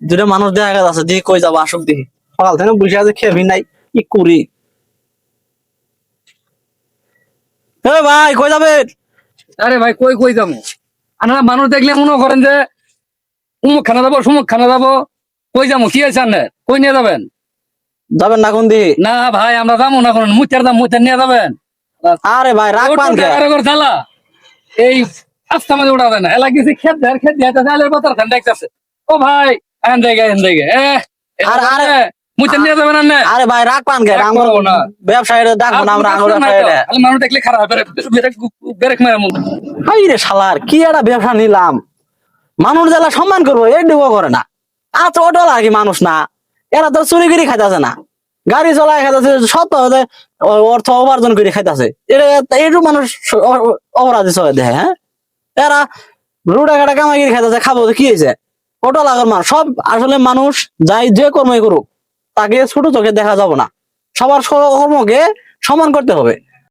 দুটা মানুষ দেখা যাচ্ছে দিয়ে কই যাবো আসুক দেখি সকাল থেকে বসে আছে খেবি নাই কি করি। ভাই কই যাবেন? আরে ভাই কই কই যাবো? আপনারা মানুষ দেখলে মনে করেন যে উমুক খানা যাবো সুমুক খানা যাবো, কই যাবো কি আছে আপনার? কই নিয়ে যাবেন? যাবেন না কোন দিকে? না ভাই আমরা যাবো না, কোন মুচার দাম মুচার নিয়ে যাবেন। আরে ভাই রাগ পান কে? জ্বালা এই আস্তা মাঝে উঠা যায় না, এলা গেছি খেত দেয় খেত দিয়ে জালের পাতার ধান দেখতেছে। ও ভাই এন দেখে আরে আরে মুচার নিয়ে যাবেন না। আরে ভাই রাগ পান কে? রাগ আমরা করবো না। ব্যবসায়ীরা ডাকবো না, আমরা আঙুর ব্যবসায়ীরা। মানুষ দেখলে খারাপ বেরেক মারা মুখ। হাই রে শালার কি একটা ব্যবসা নিলাম, মানুষ যারা সম্মান করবো এইটুকু করে না। আচ্ছা ওটা লাগে মানুষ না, এরা তো চুরি করে খাইতেছে না, গাড়ি চলায় খাইতেছে, সত্য অর্থ উপার্জন করে খাইতেছে। এটা এইটুকু মানুষ অপরাধী চলে দেখে। হ্যাঁ এরা রুটা কাটা কামাই করে খাইতেছে, খাবো কি হয়েছে? ওটা লাগার মানুষ সব আসলে মানুষ যাই যে কর্মই করুক তাকে ছোট চোখে দেখা যাব না, সবার কর্মকে সমান করতে হবে।